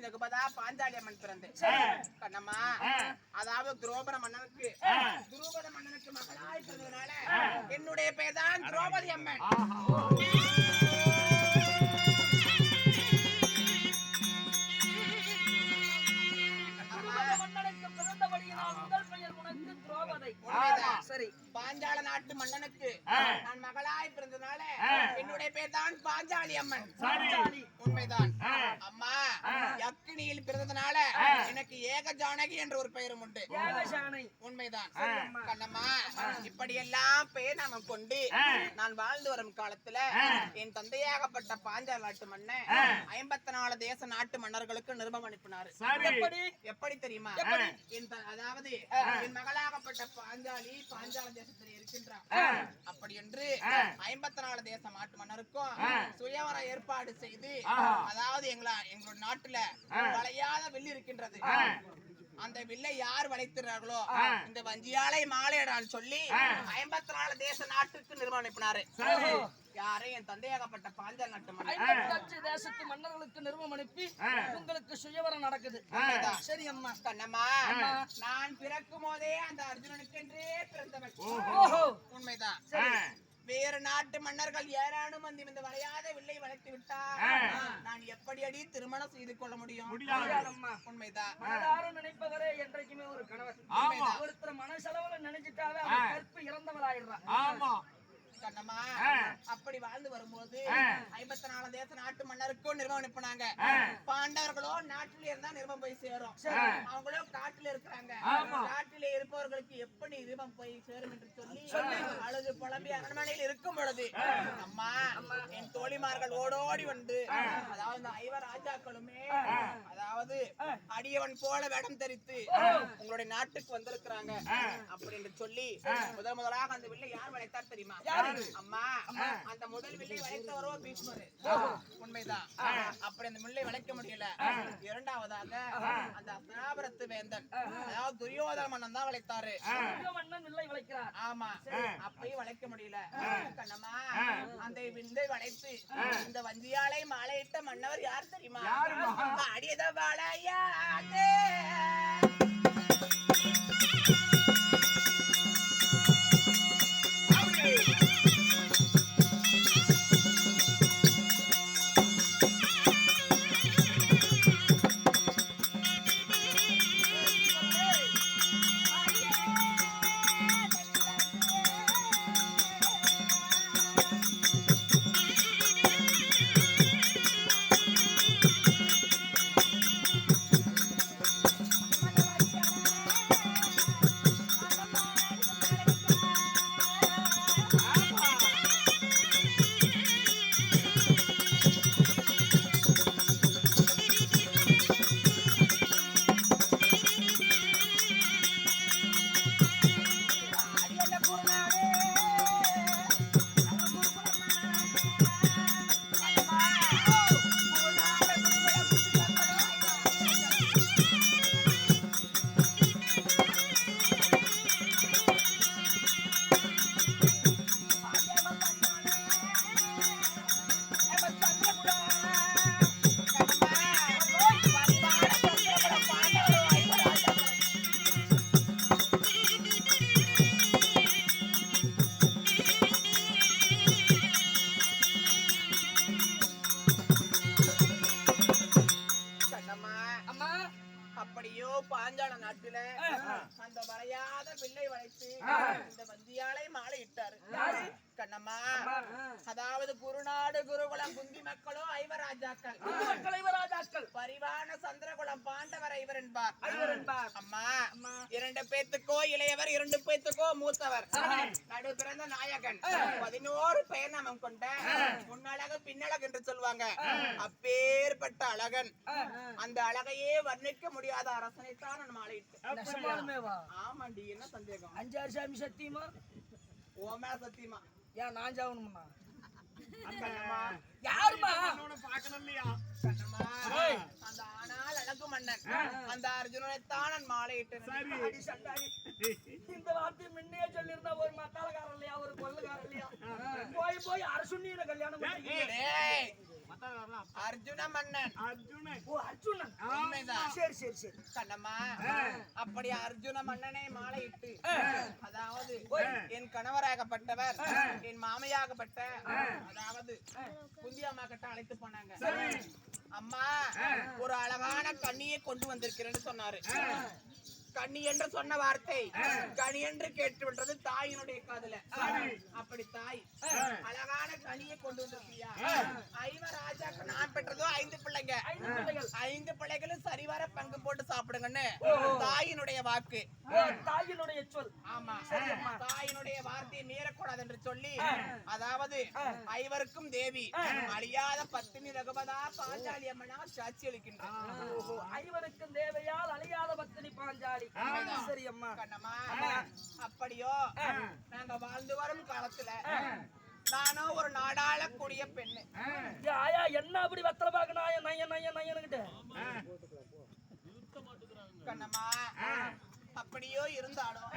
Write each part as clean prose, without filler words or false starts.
எனக்கு பார்த்தா பாஞ்சாலி அம்மன் பிறந்து கண்ணம்மா. அதாவது துரோபத மன்னனுக்கு மகளாய் பிறந்ததுனால என்னுடைய பேர் தான் திரௌபதி அம்மன். சரி, பாஞ்சால நாட்டு மன்னனுக்கு நான் மகளாய் பிறந்ததுனால என்னுடைய பேர் தான் பாஞ்சாலி அம்மன். உண்மைதான் அம்மா. யக்கினியில் பிறந்ததுனால எனக்கு ஏக ஜானகி என்ற ஒரு பெயரும் உண்டு. உண்மைதான் கண்ணம்மா. இப்படியெல்லாம் பெயர் நாம கொண்டு நான் வாழ்ந்து வரும் காலத்துல என் தந்தையாகப்பட்ட பாஞ்சால நாட்டு மன்னன் 54 தேச நாட்டு மன்னர்களுக்கு நிருபம் அனுப்பினாரு. எப்படி தெரியுமா? அதாவது என் மகளாகப்பட்ட பாஞ்சாலி பாஞ்சால தேசத்தில் இருக்கின்றார். அப்படி என்று 54 தேச நாட்டு மன்னருக்கும் சுயவர ஏற்பாடு செய்து, அதாவது எங்களோட நாட்டுல வளையாத வில் இருக்கின்றது. அந்த வில்லை யார் வளைக்கிறார்களோ இந்த வஞ்சியாலை மாலையிடான்னு சொல்லி 54 தேச நாட்டுக்கு நிறுவனம் அனுப்பினாரு. யாரே என் தந்தையாகப்பட்ட பாஞ்சால நாட்டு மன்னர் தேசத்து மன்னர்களுக்கு நிறுவனம் அனுப்பி உங்களுக்கு சுயவரம் நடக்குது. சரி அம்மா. கண்ணம்மா, நான் பிறக்கும் போதே அந்த அர்ஜுனனுக்கு என்றே பிறந்தவன். உண்மைதான். வேறு நாட்டு மன்னர்கள் ஏரானும் வந்து இந்த வளையாத வில்லை வளைத்து விட்டா நான் எப்படி அடி திருமணம் செய்து கொள்ள முடியும்? உண்மைதான். நினைப்பவரே என்றைக்குமே ஒரு கணவர். ஒருத்தர் மனசளவுல நினைச்சிட்டாவே கற்பு இறந்தவராயிடுறான். கண்ணம்மா, அப்படி வாழ்ந்து வரும்போது 54 தேச நாட்டு மன்னருக்கும் நிறுவனம் அனுப்பினாங்க. பாண்டவர்களோ நாட்டிலே இருந்தா நிருபம் போய் சேரும். அவங்களோ காட்டில இருக்கிறாங்க. காட்டிலே இருப்பவர்களுக்கு எப்படி நிருபம் போய் சேரும் என்று சொல்லி அழுது புலம்பி அரண்மனையில் இருக்கும் பொழுது அம்மா என் தோழிமார்கள் ஓடோடி வந்து, அதாவது 5 ராஜாக்களுமே அதாவது அடியவன் போல வேடம் தரித்து உங்களுடைய நாட்டுக்கு வந்திருக்கிறாங்க அப்படின்னு சொல்லி முதலாக அந்த வில்லை யார் வளைத்தார் தெரியுமா? அம்மா, அந்த முதல் வில்லை வளைத்தவரோ பீஷ்மர். உண்மைதான். அப்படி அந்த வில்லை வளைக்க முடியல. இரண்டாவதாக அந்த அஸ்தினாபுரத்து வேந்தன், அதாவது துரியோதன மன்னன் தான் வளைத்தாரு. ஆமா, அப்பயும் வளைக்க முடியல. கண்ணம்மா, அந்த வில்லை வளைத்து இந்த வஞ்சியாலை மாலையிட்ட மன்னவர் யார் தெரியுமா? அடியத வாழையாதே அப்படியோ பாஞ்சால நாட்டில அந்த வளையாத பிள்ளை வளைத்து இந்த வந்தியாலை மாலை இட்டாரு. கண்ணம்மா, அதாவது குருநாடு குருகுலம் குந்தி மக்களோ 5 ராஜாக்கள், பரிவான சந்திரகுலம் பாண்டவர் 5 என்பார். அம்மா, 2 பேத்துக்கோ இளையவர், 2 பேத்துக்கோ மூத்தவர், நடு பிறந்த நாயகன், 11 பெயர் நாமம் கொண்ட முன்னழகு பின்னழகு என்று சொல்லுவாங்க. அப்பேற்பட்ட அழகன், அந்த அழகையே வர்ணிக்க முடியாத அரசனைத்தான் நான் மாலையிட்டேன். ஆமாண்டி, என்ன சந்தேகம்? 5 சாமி சத்தியமா? ஓமே சத்தியமா? ஏன் நான் ஜாவணும்னா? யாருமா பாக்கணும் இல்லையா? அந்த ஆனால் அழகு மன்னன் அந்த அர்ஜுனனைத்தான் நான் மாலையிட்டேன். இந்த வார்த்தை முன்னே சொல்லியிருந்தா ஒரு மத்தாளக்காரன் இல்லையா, ஒரு கொள்ளுக்காரன் இல்லையா, போய் அரசுண்ணியில கல்யாணம் அர்ஜுன மன்னன். ஓ அர்ஜுனன். உண்மைதான். சரி சரி சரி. கண்ணம்மா அப்படி அர்ஜுன மன்னனை மாலையிட்டு அதாவது என் கணவராகப்பட்டவர் என் மாமையாகப்பட்ட அதாவது குந்தியம்மா கிட்ட அழைத்து போனாங்க. அம்மா ஒரு அழகான கண்ணியை கொண்டு வந்திருக்கிறேன்னு சொன்னாரு. கண்ணி என்று சொன்ன வார்த்தை கனி என்று கேட்டுவிட்டது தாயினுடைய காதுல. அப்படி தாய் அழகான கனியை கொண்டு வந்திருக்கியா? ஐவர் ராஜாக்கு நான் பெற்றதோ 5 பிள்ளைங்க. 5 பிள்ளைகளும் சரிவர பங்கு போட்டு சாப்பிடுங்கன்னு தாயினுடைய வாக்கு. தாயினுடைய சொல். ஆமா தாயினுடைய வார்த்தையை மீறக்கூடாது என்று சொல்லி அதாவது ஐவருக்கும் தேவி அழியாத பத்தினி ரகுபதா பாஞ்சாலி அம்மனா சாட்சி அளிக்கின்றார். ஐவருக்கும் தேவையால் அழியாத பத்தினி பாஞ்சாலி. சரி அம்மா. கண்ணம்மா அப்படியோ நாங்க வாழ்ந்து வரும் காலத்துல நானும் ஒரு நாடாளக்கூடிய பெண்ணு. ஆயா என்ன அப்படி வத்தல பாக்க நாய நய நய நயன்கிட்ட கண்ணம்மா அப்படியோ இருந்தாலும்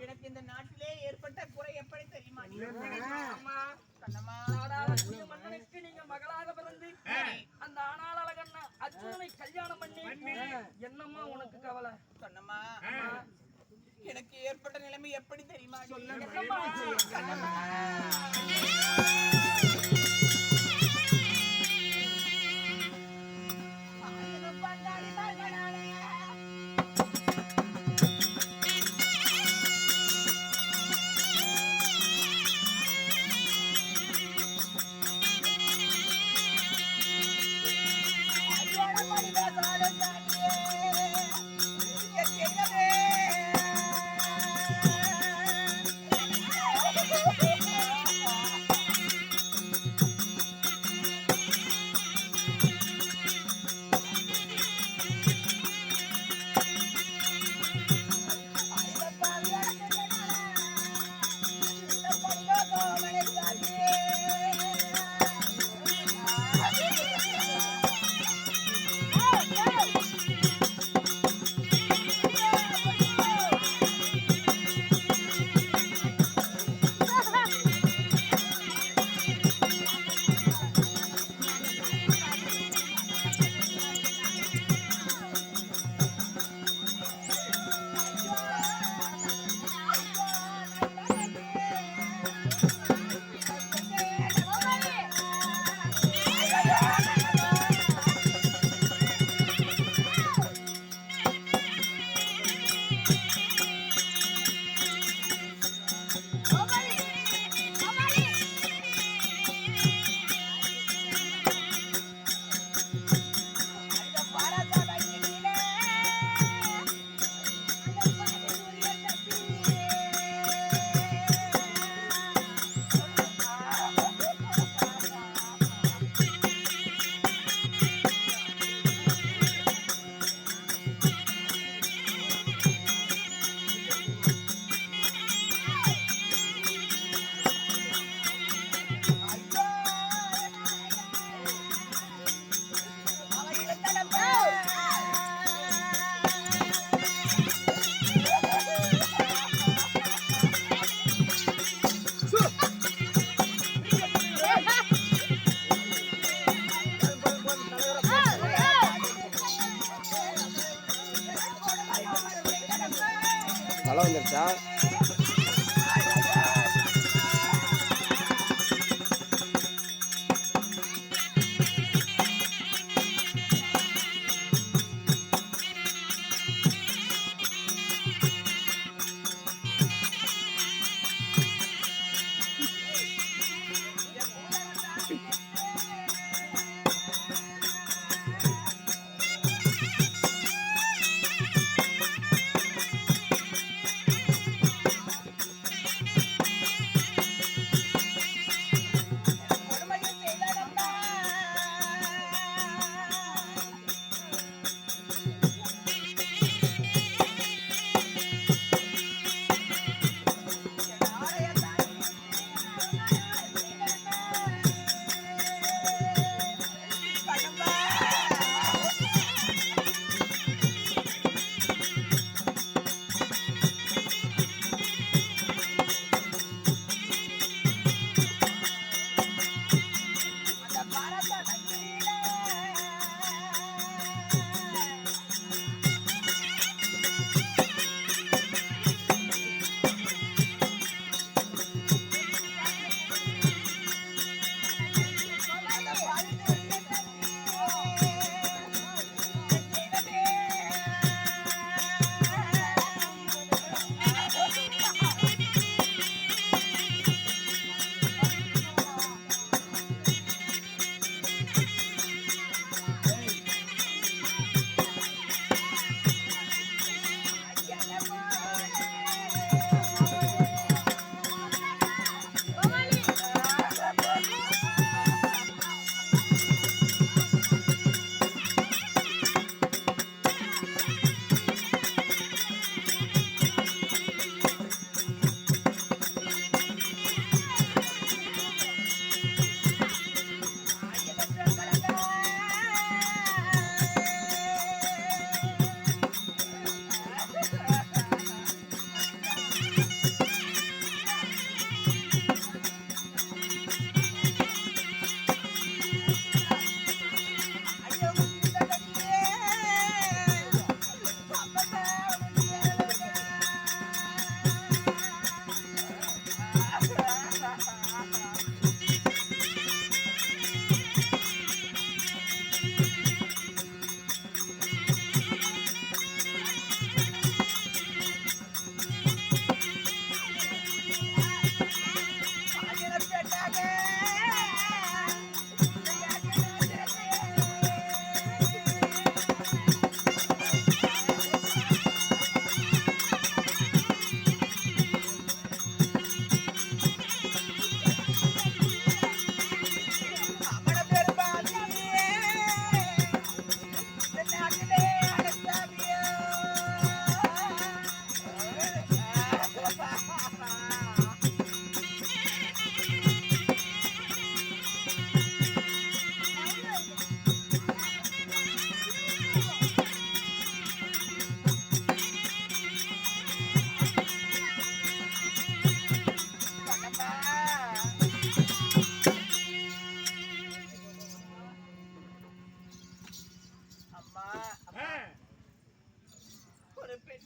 எனக்கு இந்த நாட்டிலே ஏற்பட்ட குறை எப்படி தெரியுமா? கண்ணம்மா நாடாளக்கூடிய மன்னனுக்கு நீங்க மகளாக பிறந்து அந்த ஆனாள் அழகண்ணா அர்ஜுனனை கல்யாணம் பண்ணி என்னம்மா உனக்கு கவலை? கண்ணம்மா எனக்கு ஏற்பட்ட நிலைமை எப்படி தெரியுமா? கண்ணம்மா மழை வந்துருச்சா?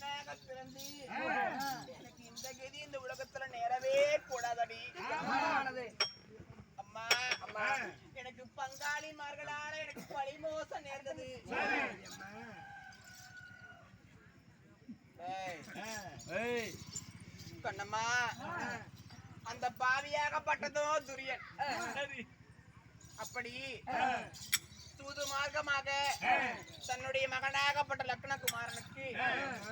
பெண்ணாக பிறந்து எனக்கு இந்த கதி இந்த உலகத்துல நேரவே கூடாதடி. அம்மா அம்மா எனக்கு பங்காளிமார்களால எனக்கு பழிமோசம் நேர்ந்தது. கண்ணம்மா அந்த பாவியாகப்பட்டதோ துரியன். அப்படி தூது மார்க்கமாக தன்னுடைய மகனாகப்பட்ட லக்னகுமாரனுக்கு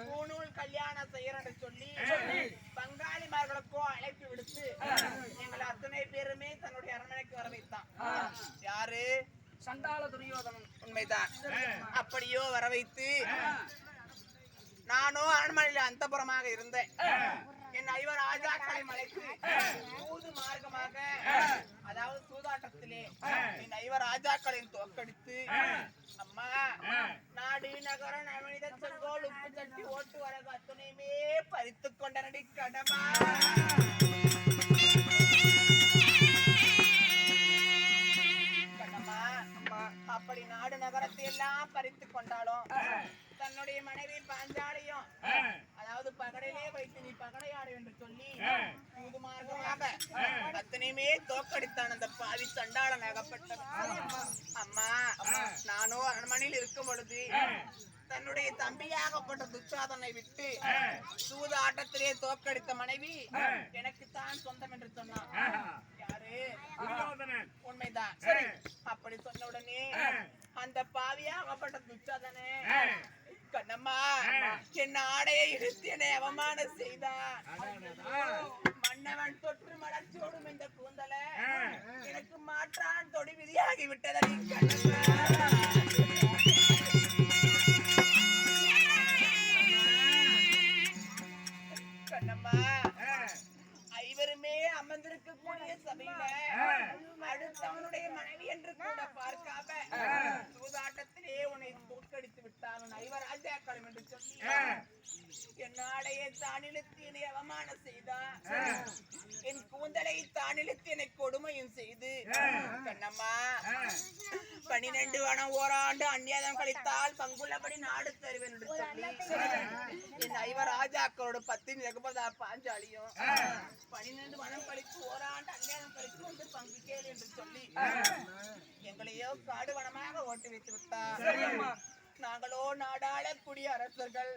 பூணூல் கல்யாணம் செய்யறன்னு சொல்லி பங்காளிமார்களுக்கோ அழைப்பு விடுத்து எங்களை அத்தனை பேருமே தன்னுடைய அரண்மனைக்கு வர வைத்தான். யாரு? சண்டாள துரியோதனன். உண்மைதான். அப்படியோ வர வைத்து நானும் அரண்மனையில அந்தபுரமாக இருந்தேன். என் ஐவர் ராஜாக்களை மலைத்து தூது மார்க்கமாக அதாவது சூதாட்டத்திலே என் ஐவர் ராஜாக்களின் தோற்கடித்து அம்மா நாடு நகர நவனித செங்கோல் உப்பு தட்டி ஓட்டு வர அத்துணையுமே பறித்து கொண்டனடி கடமா. அப்படி நாடு நகரத்தை எல்லாம் பறித்து கொண்டாலும் தன்னுடைய மனைவி பாஞ்சாலியும் அதாவது பகடையிலே வைத்து நீ பகடையாடு என்று சொல்லி தூது மார்க்கமாக அத்தனையுமே தோக்கடித்தான் அந்த பாவி சண்டாளன் ஆகப்பட்டவன். அம்மா நானும் அரண்மனையில் இருக்கும் பொழுது தன்னுடைய தம்பியாகப்பட்ட துச்சாதனை விட்டு சூது ஆட்டத்திலே தோக்கடித்த மனைவி எனக்கு தான் சொந்தம் என்று சொன்னான். யாரு? உண்மைதான். அப்படி சொன்ன உடனே அந்த பாவியாகப்பட்ட துச்சாதனே கண்ணம்மா என் ஆடையை இழுத்து என்னை அவமானம் செய்தான். மன்னவன் தொற்று மலர்ச்சியோடும் இந்த கூந்தல எனக்கு மாற்றான் தொடி விதியாகி விட்டதடி கண்ணம்மா. கண்ணம்மா ஐவருமே அமர்ந்திருக்கக்கூடிய சபையில அடுத்தவனுடைய மனைவி என்று கூட பார்க்காம சூதாட்டத்திலே உன்னை தோற்கடித்து விட்டான் ஐவர் ராஜாக்களும் என்று சொல்லி என்னாடையே தானிழுத்து என்னை அவமானம் செய்தான். என் கூந்தலை தானிழுத்து என்னை கொடுமையும் செய்து கண்ணம்மா 12 வனம் ஓராண்டு அந்நியாதம் கழித்தால் பங்குள்ளபடி நாடு தருவேன் என்று சொல்லி என் ஐவர் ராஜாக்களோட 10 ரகுபதா பாஞ்சாலியும் 12 வனம் கழித்து ஓராண்டு அந்நியாதம் கழித்து வந்து பங்கு கேள் என்று சொல்லி எங்களையோ காடு வனமாக ஓட்டு வைத்து விட்டார். நாங்களோ நாடாளக்கூடிய அரசர்கள்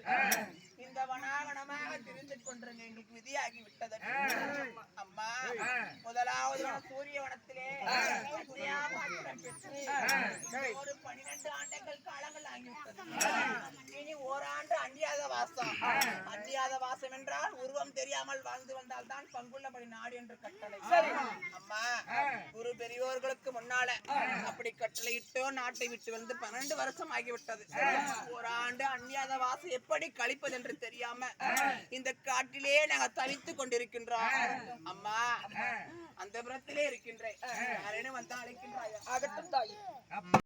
இந்த வனாவனமாக திரிந்து கொண்டிருங்க எங்களுக்கு விதியாகி விட்டது. அம்மா முதலாவது சூரிய வனத்திலே ஒரு 12 ஆண்டுகள் காலங்கள் ஆகிவிட்டது. இனி ஓராண்டு அந்நியாத வாசம். அந்நியாத வாசம் என்றால் உருவம் தெரியாமல் வாழ்ந்து வந்தால் தான் பங்குள்ளபடி நாடு என்று கட்டளை. அம்மா குரு பெரியோர்களுக்கு முன்னால அப்படி கட்டளையிட்டோ நாட்டை விட்டு வந்து 12 வருஷம் ஆகிவிட்டது. ஓராண்டு அந்நியாத வாசம் எப்படி கழிப்பது என்று தெரியாம இந்த காட்டிலே நாங்க தவித்துக் கொண்டிருக்கின்றோம். அம்மா அந்த புறத்திலே இருக்கின்றேன். யாரேனும் வந்தா அழைக்கின்றாயா? ஆகட்டும் தாய்.